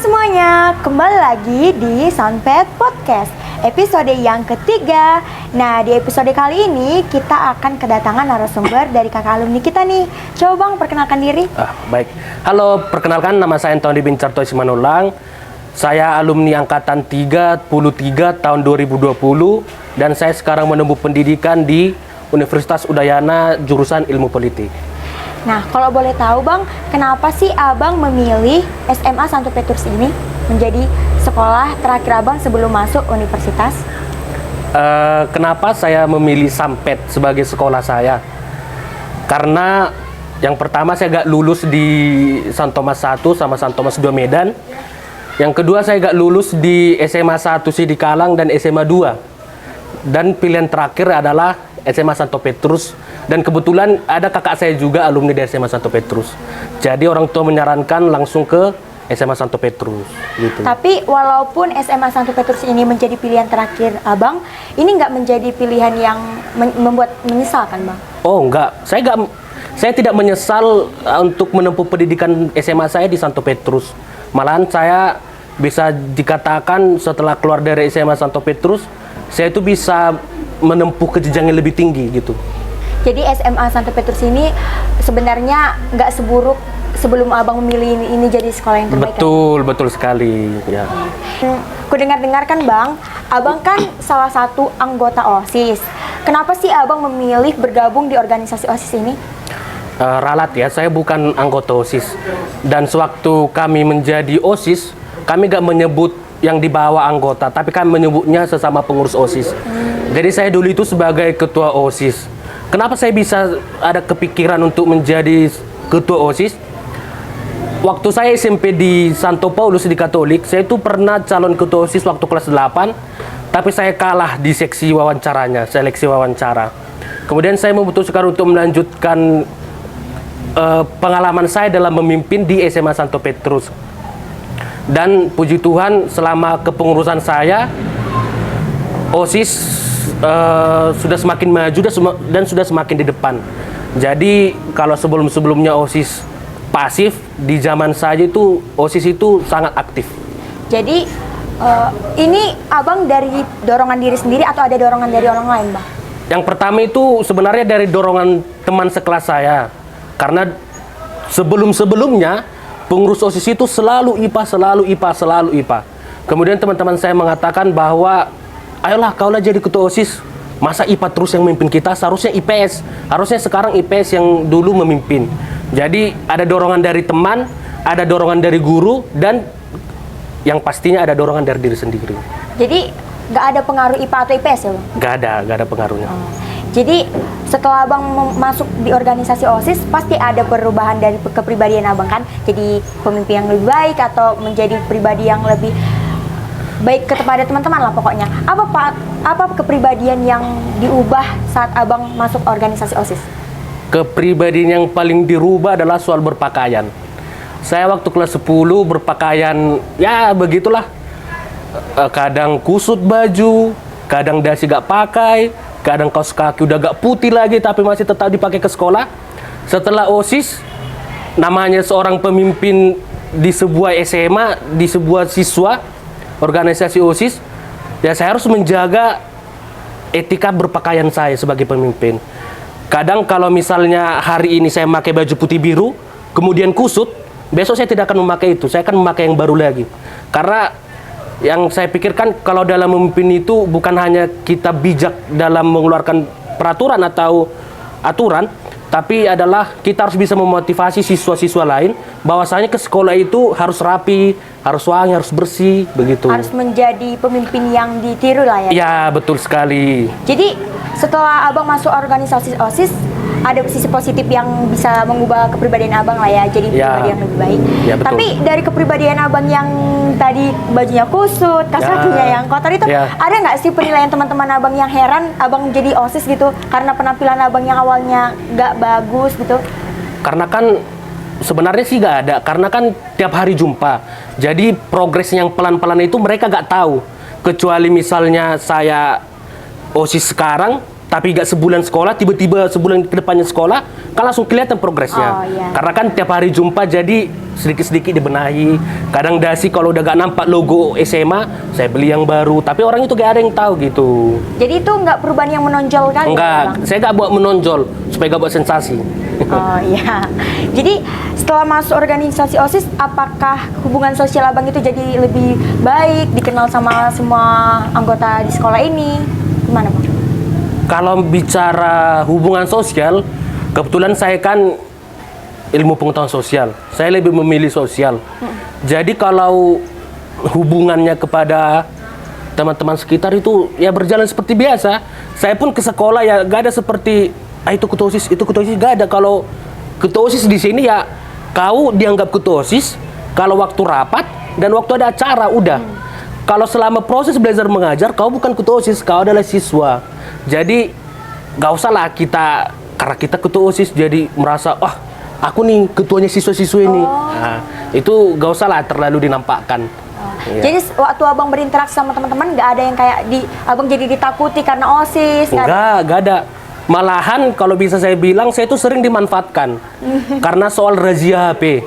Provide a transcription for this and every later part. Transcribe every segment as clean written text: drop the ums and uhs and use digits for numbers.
semuanya, kembali lagi di Soundpad Podcast episode yang ketiga. Nah, di episode kali ini kita akan kedatangan narasumber dari kakak alumni kita nih. Coba Bang, perkenalkan diri. Baik, halo, perkenalkan nama saya Antoni Bincarto Simanulang. Saya alumni angkatan 33 tahun 2020 dan saya sekarang menempuh pendidikan di Universitas Udayana jurusan Ilmu Politik. Nah, kalau boleh tahu Bang, kenapa sih Abang memilih SMA Santo Petrus ini menjadi sekolah terakhir Abang sebelum masuk universitas? Kenapa saya memilih Sampet sebagai sekolah saya? Karena yang pertama saya gak lulus di San Thomas 1 sama San Thomas 2 Medan. Yang kedua saya gak lulus di SMA 1 Sidikalang dan SMA 2. Dan pilihan terakhir adalah SMA Santo Petrus. Dan kebetulan ada kakak saya juga alumni dari SMA Santo Petrus. Jadi orang tua menyarankan langsung ke SMA Santo Petrus gitu. Tapi walaupun SMA Santo Petrus ini menjadi pilihan terakhir Abang, ini nggak menjadi pilihan yang membuat menyesal kan Bang? Oh enggak, saya tidak menyesal untuk menempuh pendidikan SMA saya di Santo Petrus. Malahan saya bisa dikatakan setelah keluar dari SMA Santo Petrus, saya itu bisa menempuh ke jenjang yang lebih tinggi gitu. Jadi SMA Santo Petrus ini sebenarnya nggak seburuk sebelum Abang memilih ini jadi sekolah yang terbaik. Betul, kan? Betul sekali. Ya. Ku dengar-dengar kan Bang, Abang kan salah satu anggota OSIS. Kenapa sih Abang memilih bergabung di organisasi OSIS ini? Ralat ya, saya bukan anggota OSIS. Dan sewaktu kami menjadi OSIS, kami gak menyebut yang di bawah anggota, tapi kami menyebutnya sesama pengurus OSIS. Jadi saya dulu itu sebagai ketua OSIS. Kenapa saya bisa ada kepikiran untuk menjadi ketua OSIS? Waktu saya SMP di Santo Paulus di Katolik, saya itu pernah calon ketua OSIS waktu kelas 8, tapi saya kalah di seksi wawancaranya, seleksi wawancara. Kemudian saya memutuskan untuk melanjutkan pengalaman saya dalam memimpin di SMA Santo Petrus. Dan puji Tuhan selama kepengurusan saya, OSIS sudah semakin maju dan sudah semakin di depan. Jadi kalau sebelum-sebelumnya OSIS pasif, di zaman saya itu OSIS itu sangat aktif. Jadi ini Abang dari dorongan diri sendiri atau ada dorongan dari orang lain Bang? Yang pertama itu sebenarnya dari dorongan teman sekelas saya. Karena sebelum-sebelumnya pengurus OSIS itu selalu IPA. Kemudian teman-teman saya mengatakan bahwa ayolah kaulah jadi ketua OSIS. Masa IPA terus yang memimpin kita? Seharusnya IPS. Harusnya sekarang IPS yang dulu memimpin. Jadi ada dorongan dari teman, ada dorongan dari guru, dan yang pastinya ada dorongan dari diri sendiri. Jadi nggak ada pengaruh IPA atau IPS ya Bang? Nggak ada pengaruhnya. Jadi setelah Abang masuk di organisasi OSIS, pasti ada perubahan dari kepribadian Abang kan? Jadi pemimpin yang lebih baik atau menjadi pribadi yang lebih baik kepada teman-teman lah pokoknya. Apa kepribadian yang diubah saat Abang masuk organisasi OSIS? Kepribadian yang paling dirubah adalah soal berpakaian. Saya waktu kelas 10 berpakaian ya begitulah. Kadang kusut baju, kadang dasi gak pakai, kadang kaos kaki udah gak putih lagi tapi masih tetap dipakai ke sekolah. Setelah OSIS, namanya seorang pemimpin di sebuah SMA, di sebuah siswa, organisasi OSIS, ya saya harus menjaga etika berpakaian saya sebagai pemimpin. Kadang kalau misalnya hari ini saya memakai baju putih biru, kemudian kusut, besok saya tidak akan memakai itu, saya akan memakai yang baru lagi. Karena yang saya pikirkan kalau dalam memimpin itu bukan hanya kita bijak dalam mengeluarkan peraturan atau aturan, tapi adalah kita harus bisa memotivasi siswa-siswa lain bahwasanya ke sekolah itu harus rapi, harus wangi, harus bersih, begitu. Harus menjadi pemimpin yang ditiru lah ya? Ya, betul sekali. Jadi setelah Abang masuk organisasi OSIS, ada sisi positif yang bisa mengubah kepribadian Abang lah ya, jadi pribadi yang lebih baik. Ya, betul. Tapi dari kepribadian Abang yang tadi bajunya kusut, kaos kakinya yang kotor itu, ada nggak sih penilaian teman-teman Abang yang heran Abang jadi OSIS gitu karena penampilan Abang yang awalnya nggak bagus gitu? Karena kan sebenarnya sih nggak ada, karena kan tiap hari jumpa. Jadi progres yang pelan-pelan itu mereka nggak tahu. Kecuali misalnya saya OSIS sekarang, tapi gak sebulan sekolah, tiba-tiba sebulan ke depannya sekolah, kan langsung kelihatan progresnya. Oh, iya. Karena kan tiap hari jumpa, jadi sedikit-sedikit dibenahi. Kadang dasi kalau udah gak nampak logo SMA, saya beli yang baru. Tapi orang itu gak ada yang tahu gitu. Jadi itu nggak perubahan yang menonjol kali ya, Enggak, Bang? saya gak buat menonjol, supaya gak buat sensasi. Oh iya. Jadi setelah masuk organisasi OSIS, apakah hubungan sosial abang itu jadi lebih baik, dikenal sama semua anggota di sekolah ini? Gimana, Bang? Kalau bicara hubungan sosial, kebetulan saya kan ilmu pengetahuan sosial. Saya lebih memilih sosial. Jadi kalau hubungannya kepada teman-teman sekitar itu ya berjalan seperti biasa. Saya pun ke sekolah ya gak ada seperti itu ketua OSIS, gak ada. Kalau ketua OSIS di sini ya kau dianggap ketua OSIS kalau waktu rapat dan waktu ada acara udah. Kalau selama proses belajar mengajar kau bukan ketua OSIS, kau adalah siswa. Jadi gak usah lah kita, karena kita ketua OSIS jadi merasa, wah aku nih ketuanya siswa-siswa ini. Nah, itu gak usah lah terlalu dinampakkan. Iya. Jadi waktu abang berinteraksi sama teman-teman, nggak ada yang kayak abang jadi ditakuti karena OSIS? Gak ada. Malahan kalau bisa saya bilang, saya itu sering dimanfaatkan. Karena soal razia HP.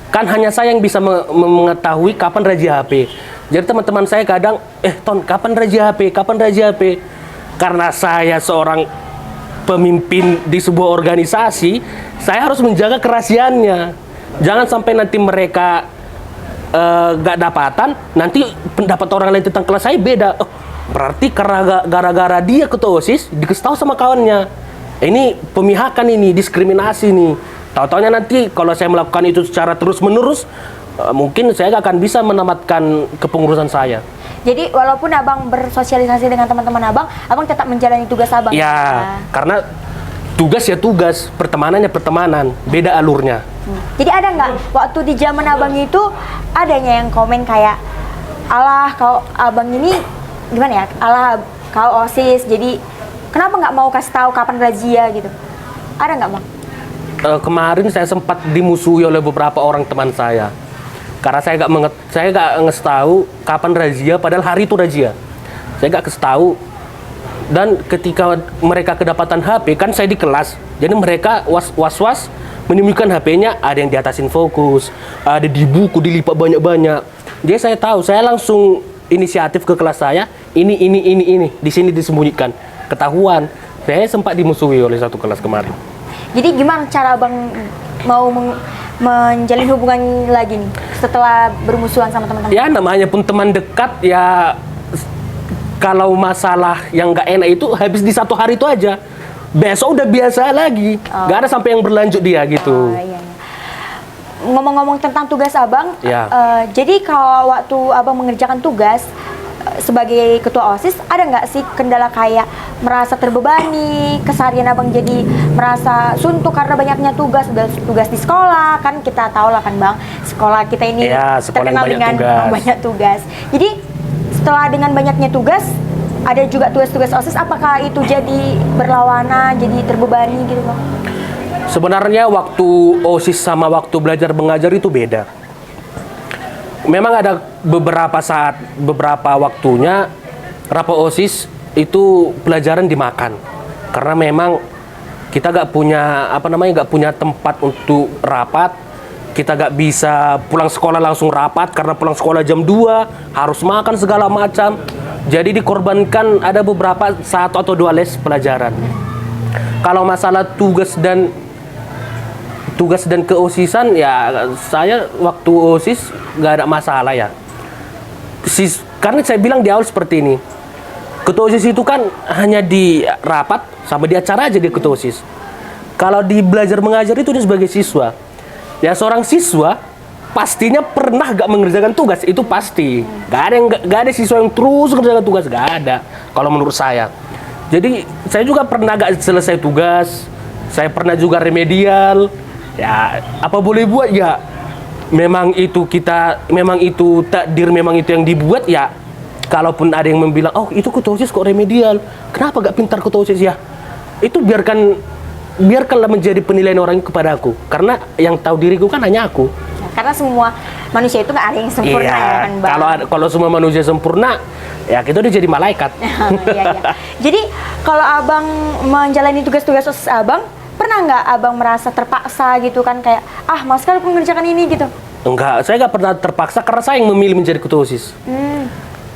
Kan hanya saya yang bisa mengetahui kapan razia HP. Jadi teman-teman saya kadang, Ton, kapan razia HP? Kapan razia HP? Karena saya seorang pemimpin di sebuah organisasi, saya harus menjaga kerahasiaannya. Jangan sampai nanti mereka gak dapatan, nanti pendapat orang lain tentang kelas saya beda. Oh, berarti karena gara-gara dia ketua OSIS, dikasih tahu sama kawannya. Ini pemihakan ini, diskriminasi nih. Tahu-taunya nanti kalau saya melakukan itu secara terus-menerus, mungkin saya gak akan bisa menamatkan kepengurusan saya. Jadi walaupun abang bersosialisasi dengan teman-teman abang tetap menjalani tugas abang. Ya, karena tugas ya tugas, pertemanan ya pertemanan, beda alurnya. Jadi ada nggak waktu di zaman abang itu adanya yang komen kayak, alah kau abang ini gimana ya, alah kau OSIS, jadi kenapa nggak mau kasih tahu kapan razia gitu? Ada nggak, Bang? Kemarin saya sempat dimusuhi oleh beberapa orang teman saya. Karena saya nggak ngasih tahu kapan razia, padahal hari itu razia. Saya nggak kasih tahu. Dan ketika mereka kedapatan HP, kan saya di kelas, jadi mereka was-was menemukan HP-nya, ada yang di atasin fokus, ada di buku dilipat banyak-banyak. Jadi saya tahu, saya langsung inisiatif ke kelas saya, ini, di sini disembunyikan. Ketahuan, saya sempat dimusuhi oleh satu kelas kemarin. Jadi gimana cara abang mau menjalin hubungan lagi nih setelah bermusuhan sama teman-teman? Ya namanya pun teman dekat ya, kalau masalah yang nggak enak itu habis di satu hari itu aja, besok udah biasa lagi, nggak ada sampai yang berlanjut dia gitu. Iya. Ngomong-ngomong tentang tugas abang, Ya. jadi kalau waktu abang mengerjakan tugas sebagai ketua OSIS, ada nggak sih kendala kayak merasa terbebani, keseharian abang jadi merasa suntuk karena banyaknya tugas di sekolah, kan kita tahu lah kan Bang, sekolah kita ini Ya, sekolah terkenal yang banyak dengan tugas. banyak tugas. Jadi setelah dengan banyaknya tugas, ada juga tugas-tugas OSIS, apakah itu jadi berlawanan, jadi terbebani gitu Bang? Sebenarnya waktu OSIS sama waktu belajar mengajar itu beda. Memang ada beberapa saat, beberapa waktunya rapat OSIS itu pelajaran dimakan. Karena memang kita gak punya gak punya tempat untuk rapat. Kita gak bisa pulang sekolah langsung rapat karena pulang sekolah jam 2 harus makan segala macam. Jadi dikorbankan ada beberapa saat atau 2 les pelajaran. Kalau masalah tugas dan keosisan ya, saya waktu OSIS gak ada masalah ya. Karena saya bilang di awal seperti ini, ketua OSIS itu kan hanya di rapat sama di acara aja dia ketua OSIS. Kalau di belajar mengajar itu dia sebagai siswa. Ya seorang siswa pastinya pernah gak mengerjakan tugas, itu pasti. Gak ada siswa yang terus mengerjakan tugas, gak ada. Kalau menurut saya. Jadi saya juga pernah gak selesai tugas, saya pernah juga remedial. Ya apa boleh buat ya. Memang itu takdir, memang itu yang dibuat ya. Kalaupun ada yang membilang, oh itu ketua OSIS kok remedial, kenapa gak pintar ketua OSIS ya? Itu biarkanlah menjadi penilaian orang kepada aku, karena yang tahu diriku kan hanya aku. Karena semua manusia itu nggak ada yang sempurna ya kan Bang. Kalau semua manusia sempurna, ya kita udah jadi malaikat. Iya, iya. Jadi kalau Abang menjalani tugas-tugas OSIS Abang, pernah nggak Abang merasa terpaksa gitu kan kayak males sekali aku mengerjakan ini gitu? Enggak, saya nggak pernah terpaksa karena saya yang memilih menjadi ketua OSIS.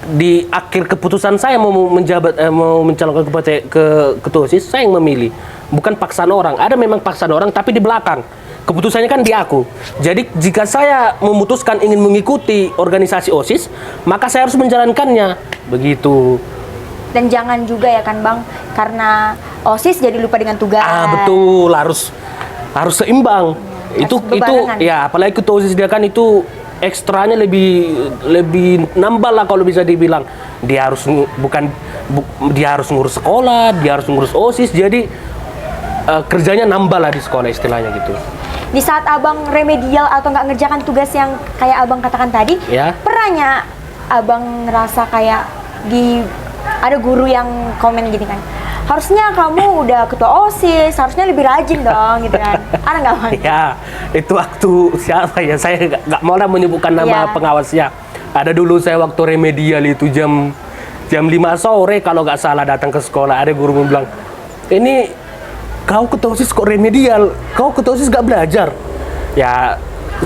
Di akhir keputusan saya mau menjabat, mau mencalonkan ke ketua OSIS, saya yang memilih, bukan paksaan orang. Ada memang paksaan orang, tapi di belakang. Keputusannya kan di aku. Jadi jika saya memutuskan ingin mengikuti organisasi OSIS, maka saya harus menjalankannya. Begitu. Dan jangan juga ya kan Bang, karena OSIS jadi lupa dengan tugas. Betul, harus seimbang. Itu berbarengan. ya, apalagi ketua OSIS dia kan itu ekstranya lebih nambah lah kalau bisa dibilang. Dia harus dia harus ngurus sekolah, dia harus ngurus OSIS. Jadi kerjanya nambah lah di sekolah istilahnya gitu. Di saat Abang remedial atau nggak ngerjakan tugas yang kayak Abang katakan tadi, Ya. pernahnya Abang ngerasa kayak ada guru yang komen gini kan, harusnya kamu udah ketua OSIS, harusnya lebih rajin dong gitu kan. Ada nggak Bang? Ya, itu waktu siapa ya? Saya nggak mau lah menyebutkan nama pengawasnya. Ada dulu saya waktu remedial itu jam 5 sore kalau nggak salah datang ke sekolah. Ada guru bilang, ini kau ketua OSIS kok remedial? Kau ketua OSIS nggak belajar? Ya,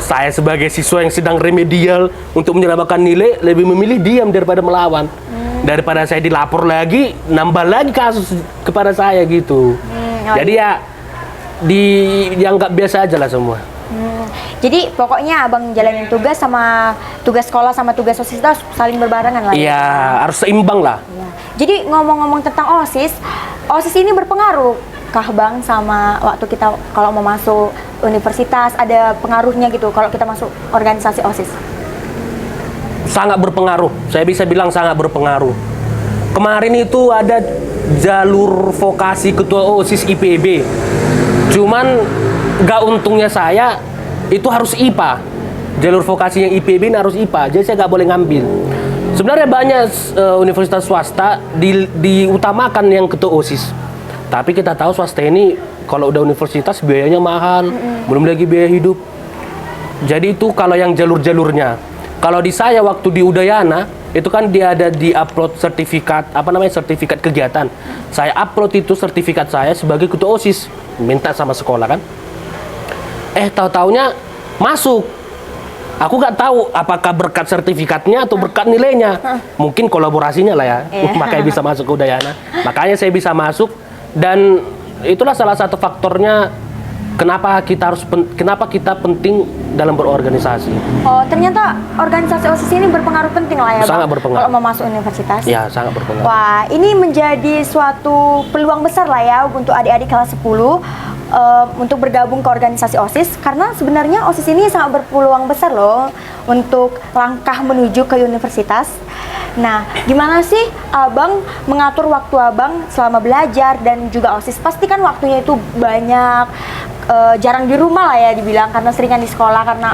saya sebagai siswa yang sedang remedial untuk menyelamatkan nilai lebih memilih diam daripada melawan. Daripada saya dilapor lagi, nambah lagi kasus kepada saya gitu. Jadi ya dianggap biasa aja lah semua. Jadi pokoknya Abang jalanin tugas sama tugas sekolah sama tugas OSIS itu saling berbarengan lah. Iya, harus seimbang lah. Ya. Jadi ngomong-ngomong tentang OSIS ini berpengaruh kah Bang sama waktu kita kalau mau masuk universitas, ada pengaruhnya gitu kalau kita masuk organisasi OSIS? Sangat berpengaruh, saya bisa bilang sangat berpengaruh. Kemarin itu ada jalur vokasi ketua OSIS IPB. Cuman gak untungnya saya itu harus IPA. Jalur vokasi yang IPB ini harus IPA, jadi saya gak boleh ngambil. Sebenarnya banyak universitas swasta diutamakan yang ketua OSIS. Tapi kita tahu swasta ini kalau udah universitas biayanya mahal, belum lagi biaya hidup. Jadi itu kalau yang jalur-jalurnya. Kalau di saya waktu di Udayana itu kan dia ada di upload sertifikat sertifikat kegiatan. Saya upload itu sertifikat saya sebagai ketua OSIS, minta sama sekolah kan. Tahu-taunya masuk. Aku nggak tahu apakah berkat sertifikatnya atau berkat nilainya. Mungkin kolaborasinya lah ya. Makanya bisa masuk ke Udayana. Makanya saya bisa masuk dan itulah salah satu faktornya kenapa kita penting dalam berorganisasi. Oh, ternyata organisasi OSIS ini berpengaruh penting lah ya Bang. Sangat berpengaruh. Kalau mau masuk universitas. Ya, sangat berpengaruh. Wah, ini menjadi suatu peluang besar lah ya untuk adik-adik kelas 10 untuk bergabung ke organisasi OSIS, karena sebenarnya OSIS ini sangat berpeluang besar loh untuk langkah menuju ke universitas. Nah, gimana sih Abang mengatur waktu Abang selama belajar dan juga OSIS? Pasti kan waktunya itu banyak, jarang di rumah lah ya dibilang, karena seringan di sekolah karena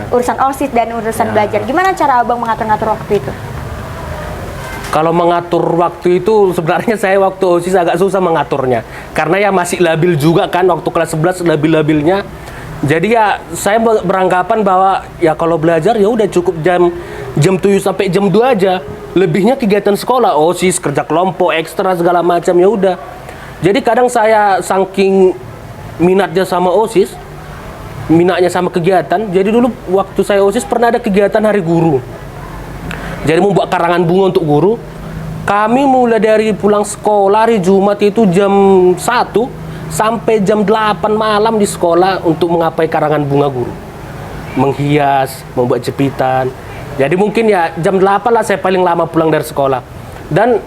urusan OSIS dan urusan belajar. Gimana cara Abang mengatur-ngatur waktu itu? Kalau mengatur waktu itu sebenarnya saya waktu OSIS agak susah mengaturnya. Karena ya masih labil juga kan, waktu kelas 11 labil-labilnya. Jadi ya saya beranggapan bahwa ya kalau belajar ya udah cukup jam 7 sampai jam 2 aja. Lebihnya kegiatan sekolah, OSIS, kerja kelompok, ekstra segala macam ya udah. Jadi kadang saya saking minatnya sama OSIS, minatnya sama kegiatan. Jadi dulu waktu saya OSIS pernah ada kegiatan hari guru. Jadi membuat karangan bunga untuk guru. Kami mulai dari pulang sekolah hari Jumat itu jam 1 sampai jam 8 malam di sekolah untuk menggapai karangan bunga guru. Menghias, membuat jepitan. Jadi mungkin ya jam 8 lah saya paling lama pulang dari sekolah. Dan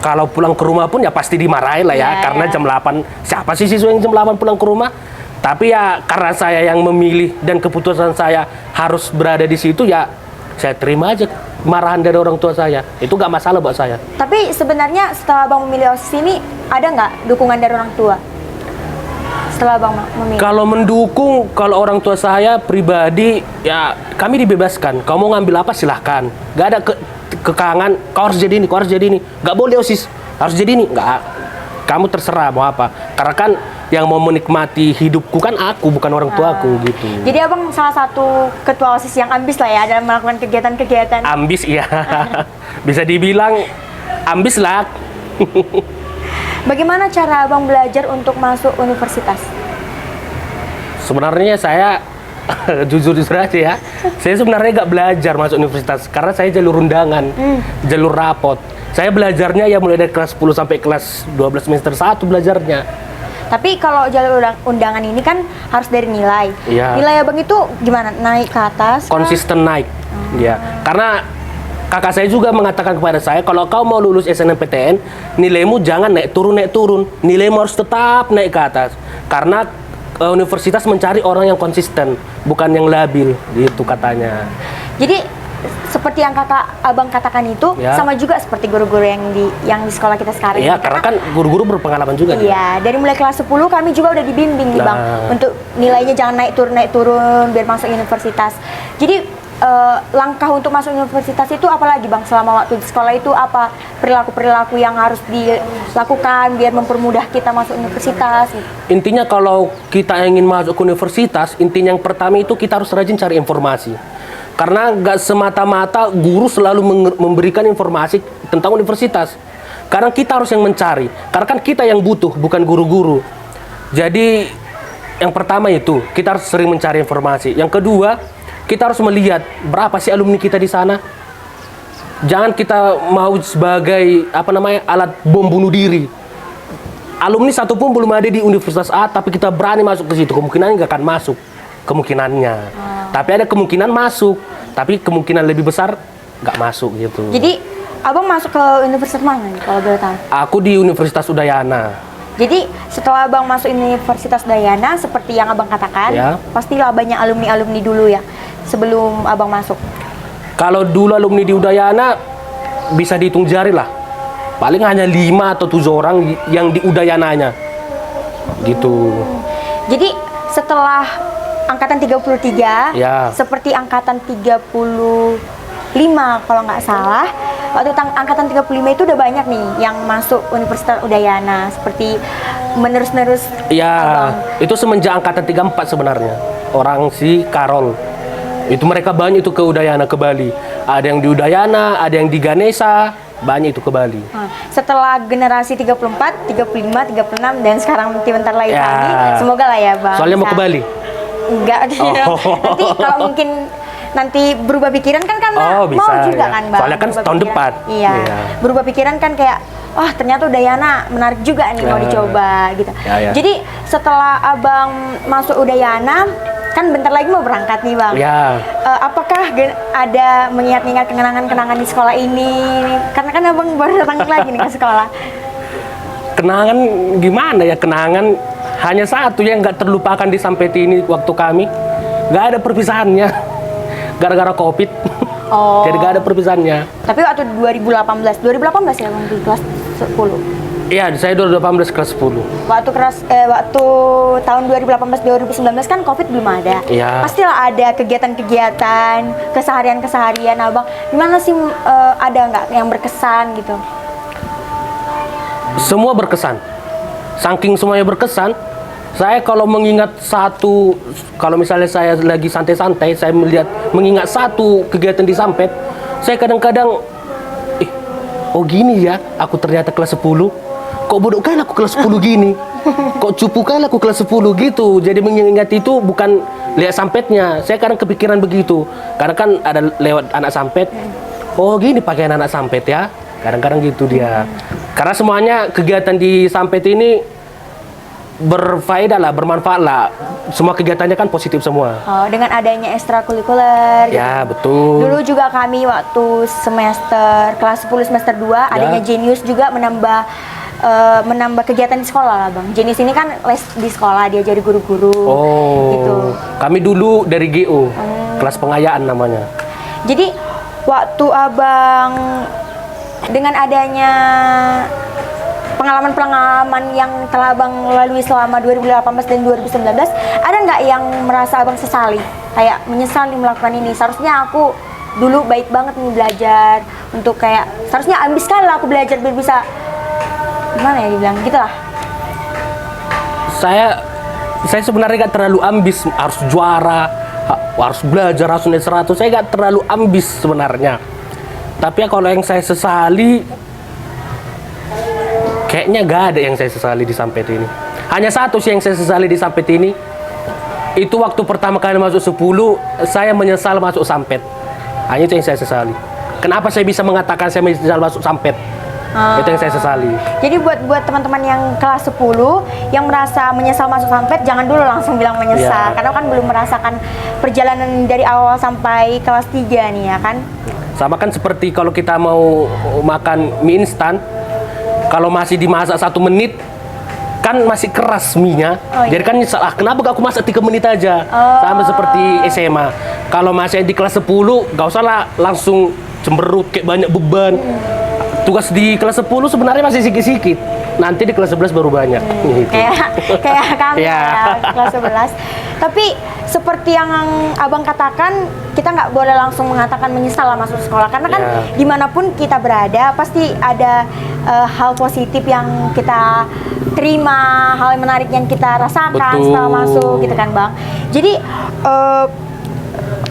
kalau pulang ke rumah pun ya pasti dimarahin lah ya, karena jam 8, siapa sih siswa yang jam 8 pulang ke rumah? Tapi ya karena saya yang memilih dan keputusan saya harus berada di situ, ya saya terima aja marahan dari orang tua saya. Itu gak masalah buat saya. Tapi sebenarnya setelah Abang memilih OSIS ini, ada nggak dukungan dari orang tua? Setelah Abang memilih? Kalau mendukung, kalau orang tua saya pribadi, ya kami dibebaskan. Kamu mau ngambil apa silahkan. Gak ada kekangan, kau harus jadi ini, kau harus jadi ini. Gak boleh OSIS, harus jadi ini. Gak. Kamu terserah mau apa. Karena kan yang mau menikmati hidupku kan aku, bukan orang tuaku gitu. Jadi abang salah satu ketua OSIS yang ambis lah ya dalam melakukan kegiatan-kegiatan. Ambis ya, bisa dibilang ambis lah. Bagaimana cara abang belajar untuk masuk universitas? Sebenarnya saya jujur aja ya, saya sebenarnya nggak belajar masuk universitas karena saya jalur undangan, jalur rapot. Saya belajarnya ya mulai dari kelas 10 sampai kelas 12 semester 1 belajarnya. Tapi kalau jalur undangan ini kan harus dari nilai. Iya. Nilai abang itu gimana? Naik ke atas? kah? Konsisten naik. Ya, karena kakak saya juga mengatakan kepada saya, kalau kau mau lulus SNMPTN, nilaimu jangan naik turun. Nilaimu harus tetap naik ke atas. Karena universitas mencari orang yang konsisten, bukan yang labil, gitu katanya. Jadi seperti yang abang katakan itu Ya. sama juga seperti guru-guru yang di sekolah kita sekarang. Iya, ini. karena kan guru-guru berpengalaman juga. dia. Iya, dari mulai kelas 10 kami juga udah dibimbing nih Bang Nah. untuk nilainya jangan naik turun biar masuk universitas. Jadi langkah untuk masuk universitas itu apalagi Bang selama waktu di sekolah itu apa perilaku-perilaku yang harus dilakukan biar mempermudah kita masuk universitas gitu. Intinya kalau kita ingin masuk ke universitas, intinya yang pertama itu kita harus rajin cari informasi. Karena nggak semata-mata guru selalu memberikan informasi tentang universitas. Karena kita harus yang mencari. Karena kan kita yang butuh, bukan guru-guru. Jadi yang pertama itu kita harus sering mencari informasi. Yang kedua, kita harus melihat berapa sih alumni kita di sana. Jangan kita mau sebagai alat bom bunuh diri. Alumni satu pun belum ada di Universitas A, tapi kita berani masuk ke situ, kemungkinan nggak akan masuk. Kemungkinannya. Tapi ada kemungkinan masuk, tapi kemungkinan lebih besar nggak masuk gitu. Jadi abang masuk ke universitas mana nih kalau boleh tahu? Aku di Universitas Udayana. Jadi setelah abang masuk Universitas Udayana seperti yang abang katakan, Ya. pastilah banyak alumni-alumni dulu ya sebelum abang masuk. Kalau dulu alumni di Udayana bisa dihitung jari lah. Paling hanya 5 atau 7 orang yang di Udayananya. Gitu. Jadi setelah angkatan 33, Ya. seperti angkatan 35 kalau nggak salah, waktu angkatan 35 itu udah banyak nih yang masuk Universitas Udayana, seperti menerus-nerus Ya, abang. itu semenjak angkatan 34 sebenarnya. Orang si Karol. Itu mereka banyak itu ke Udayana, ke Bali. Ada yang di Udayana, ada yang di Ganesha, banyak itu ke Bali. Nah, setelah generasi 34, 35, 36 dan sekarang nanti bentar lagi Ya. kami, semoga lah ya Bang. Soalnya mau bisa- ke Bali. Enggak, Oh. nanti kalau mungkin nanti berubah pikiran kan karena Oh, bisa, mau juga ya. kan Bang. Soalnya kan Berubah tahun pikiran. depan. Iya. Iya. Berubah pikiran kan kayak wah ternyata Udayana menarik juga nih mau Ya. dicoba gitu. Ya, ya. Jadi setelah Abang masuk Udayana kan bentar lagi mau berangkat nih Bang. Ya, Apakah ada mengingat-ingat kenangan-kenangan di sekolah ini? Karena kan Abang baru datang lagi nih ke sekolah. kenangan gimana ya, kenangan hanya satu yang nggak terlupakan di Sampeti ini waktu kami. Nggak ada perpisahannya. Gara-gara COVID. Oh. Jadi nggak ada perpisahannya. Tapi waktu 2018 ya Bang di kelas 10. Iya, saya 2018 kelas 10. Waktu tahun 2018-2019 kan Covid belum ada. Iya. Pastilah ada kegiatan-kegiatan, keseharian-keseharian Abang. Gimana sih ada nggak yang berkesan gitu? Semua berkesan. Saking semuanya berkesan, saya kalau mengingat satu, kalau misalnya saya lagi santai-santai, saya mengingat satu kegiatan di Sampet, saya kadang-kadang, oh gini ya, aku ternyata kelas 10. Kok bodoh kan aku kelas 10 gini? Kok cupu kan aku kelas 10 gitu? Jadi mengingat itu bukan lihat Sampetnya. Saya kadang kepikiran begitu. Karena kan ada lewat anak Sampet. Oh gini pakaian anak Sampet ya. Kadang-kadang gitu dia. Karena semuanya kegiatan di Sampet ini berfaedah lah, bermanfaat lah. Semua kegiatannya kan positif semua. Oh, dengan adanya ekstrakurikuler gitu. Ya, betul. Dulu juga kami waktu semester kelas 10 semester 2 adanya Genius juga menambah kegiatan di sekolah lah Bang. Genius ini kan les di sekolah, dia jadi guru-guru gitu. Kami dulu dari GO, kelas pengayaan namanya. Jadi waktu Abang dengan adanya pengalaman-pengalaman yang telah Abang lalui selama 2018 dan 2019, ada nggak yang merasa Abang sesali? Kayak menyesali melakukan ini, seharusnya aku dulu baik banget nih belajar, untuk kayak seharusnya ambis sekali lah aku belajar biar bisa, gimana ya dibilang, gitu lah. saya sebenarnya gak terlalu ambis harus juara, harus belajar, harus nilai 100. Saya gak terlalu ambis sebenarnya. Tapi ya kalau yang saya sesali, kayaknya gak ada yang saya sesali di Sampet ini. Hanya satu sih yang saya sesali di Sampet ini. Itu waktu pertama kali masuk 10, saya menyesal masuk Sampet. Hanya itu yang saya sesali. Kenapa saya bisa mengatakan saya menyesal masuk Sampet? Itu yang saya sesali. Jadi buat teman-teman yang kelas 10 yang merasa menyesal masuk Sampet, jangan dulu langsung bilang menyesal. Ya. Karena kan belum merasakan perjalanan dari awal sampai kelas 3 nih ya kan. Sama kan seperti kalau kita mau makan mie instan, kalau masih dimasak 1 menit, kan masih keras mie-nya. Oh, iya. Jadi kan nyesal, kenapa gak aku masak 3 menit aja? Sama seperti SMA. Kalau masih di kelas 10, gak usah lah langsung cemberut kayak banyak beban. Tugas di kelas 10 sebenarnya masih sikit-sikit. Nanti di kelas 11 baru banyak. Gitu. Kayak kami Ya. ya, kelas 11. Tapi seperti yang abang katakan, kita nggak boleh langsung mengatakan menyesal lah masuk sekolah. Karena kan Ya. dimanapun kita berada, pasti ada hal positif yang kita terima, hal yang menarik yang kita rasakan Betul. setelah masuk gitu kan bang. Jadi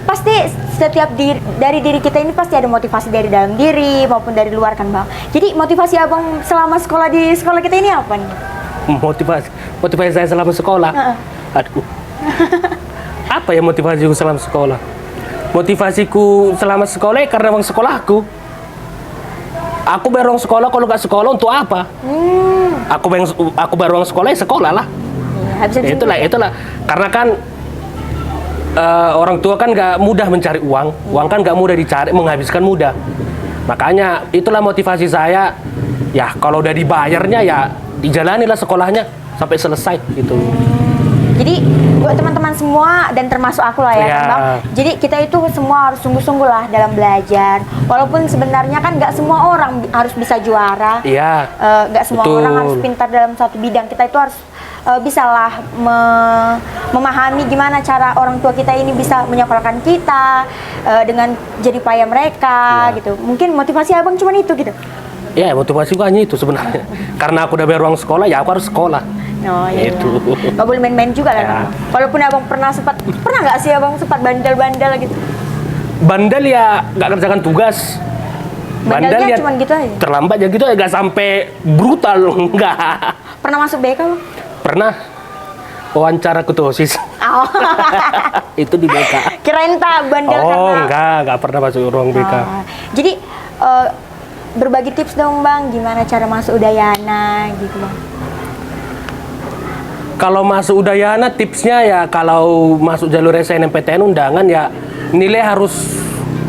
pasti setiap dari diri kita ini pasti ada motivasi dari dalam diri maupun dari luar kan bang. Jadi motivasi abang selama sekolah di sekolah kita ini apa nih? Motivasi saya selama sekolah. Aduh. Apa ya motivasiku selama sekolah? Motivasiku selama sekolah ya karena uang sekolahku. Aku bayar uang sekolah, kalau nggak sekolah untuk apa? Aku bayar uang sekolah ya sekolah lah. Ya, Itulah. Karena kan orang tua kan nggak mudah mencari uang kan nggak mudah dicari, menghabiskan mudah. Makanya itulah motivasi saya. Ya kalau udah dibayarnya ya dijalanilah sekolahnya sampai selesai gitu. Jadi buat teman-teman semua dan termasuk aku lah ya, Ya. kan, Bang. Jadi kita itu semua harus sungguh-sungguh lah dalam belajar. Walaupun sebenarnya kan nggak semua orang harus bisa juara. Iya. Nggak semua Betul. orang harus pintar dalam satu bidang. Kita itu harus bisalah memahami gimana cara orang tua kita ini bisa menyekolahkan kita dengan jadi payah mereka Ya. gitu. Mungkin motivasi abang cuma itu gitu. Ya motivasi gua hanya itu sebenarnya. Karena aku udah bayar uang sekolah ya aku harus sekolah. Oh iya. Itu. Nggak boleh main-main juga lah. Ya. Bang. Walaupun abang pernah nggak sih abang sempat bandel-bandel gitu? Bandel ya nggak kerjakan tugas. Bandelnya ya cuman gitu aja. terlambat ya gitu ya, nggak sampai brutal enggak. Pernah masuk BK bang? Pernah wawancara ketusis. Oh. Itu di BK. Kirain tak bandel karena. Enggak pernah masuk ruang BK. Oh. Jadi berbagi tips dong bang, gimana cara masuk Udayana gitu bang? Kalau masuk Udayana tipsnya ya kalau masuk jalur SNMPTN undangan ya nilai harus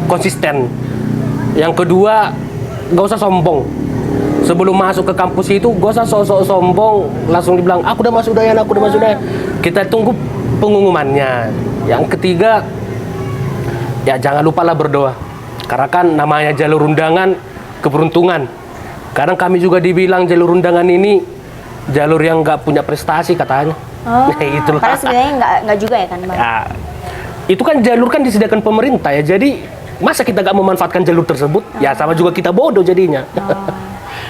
konsisten. Yang kedua nggak usah sombong. Sebelum masuk ke kampus itu gak usah sok-sok sombong langsung dibilang aku udah masuk Udayana, aku udah masuk Udayana. Kita tunggu pengumumannya. Yang ketiga ya jangan lupa lah berdoa. Karena kan namanya jalur undangan keberuntungan. Kadang kami juga dibilang jalur undangan ini jalur yang nggak punya prestasi katanya. Oh, Itulah. padahal sebenarnya nggak juga ya kan bang? Ya, itu kan jalur kan disediakan pemerintah ya. Jadi masa kita nggak memanfaatkan jalur tersebut? Ya sama juga kita bodoh jadinya. Oh.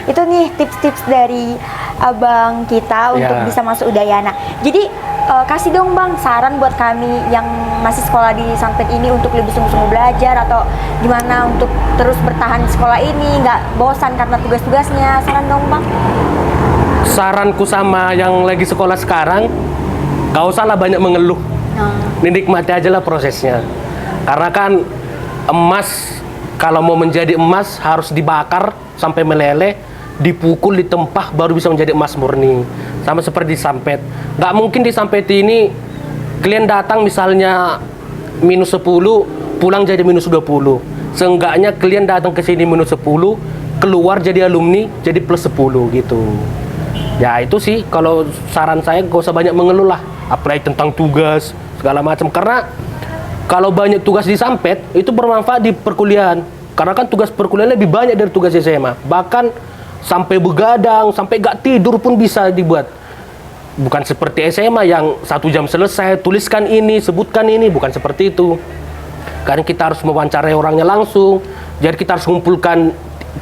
Itu nih tips-tips dari abang kita untuk Ya. bisa masuk Udayana. Jadi kasih dong bang saran buat kami yang masih sekolah di Sampet ini untuk lebih sungguh-sungguh belajar atau gimana untuk terus bertahan di sekolah ini, nggak bosan karena tugas-tugasnya. Saran dong bang. Saranku sama yang lagi sekolah sekarang, gak usah lah banyak mengeluh. Nikmati aja lah prosesnya. Karena kan emas, kalau mau menjadi emas harus dibakar sampai meleleh, dipukul, ditempah, baru bisa menjadi emas murni. Sama seperti di Sampet. Gak mungkin di Sampet ini, kalian datang misalnya -10, pulang jadi -20. Seenggaknya kalian datang ke sini -10, keluar jadi alumni, jadi +10 gitu. Ya itu sih kalau saran saya gak usah banyak mengeluh lah, apalagi tentang tugas segala macam. Karena kalau banyak tugas di Sampet itu bermanfaat di perkuliahan. Karena kan tugas perkuliahan lebih banyak dari tugas SMA. Bahkan sampai begadang, sampai gak tidur pun bisa dibuat. Bukan seperti SMA yang 1 jam selesai, tuliskan ini, sebutkan ini, bukan seperti itu. Karena kita harus mewawancarai orangnya langsung. Jadi kita harus mengumpulkan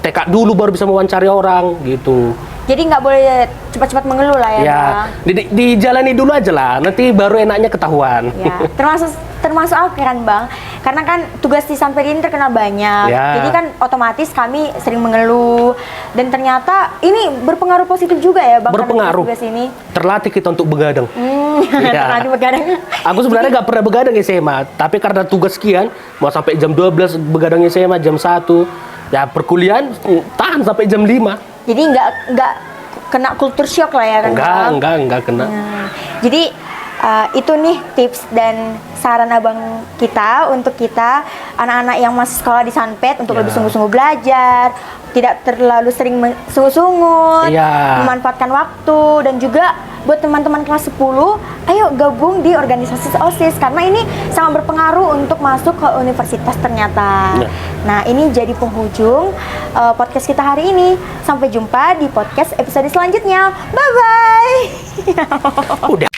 tekad dulu baru bisa mewawancari orang gitu. Jadi nggak boleh cepat-cepat mengeluh lah ya, Ya, Bang. dijalani dulu aja lah, nanti baru enaknya ketahuan. Ya, termasuk aku kan Bang, karena kan tugas di Sanped ini terkenal banyak, Ya. jadi kan otomatis kami sering mengeluh dan ternyata ini berpengaruh positif juga ya Bang. karena Berpengaruh. tugas ini. Terlatih kita untuk begadang. Ya. Terlatih begadang. Aku sebenarnya nggak pernah begadang SMA, tapi karena tugas sekian, mau sampai jam 12 begadang SMA, jam 1, ya perkuliahan tahan sampai jam 5. Jadi nggak kena kultur shock lah ya kan Bang? Enggak kena. Nah, jadi itu nih tips dan saran abang kita untuk kita anak-anak yang masih sekolah di Sanped untuk Ya. lebih sungguh-sungguh belajar, tidak terlalu sering sungut-sungut, Ya. memanfaatkan waktu, dan juga buat teman-teman kelas 10, ayo gabung di organisasi OSIS karena ini sangat berpengaruh untuk masuk ke universitas ternyata. Ya. Nah, ini jadi penghujung podcast kita hari ini. Sampai jumpa di podcast episode selanjutnya. Bye bye. Udah.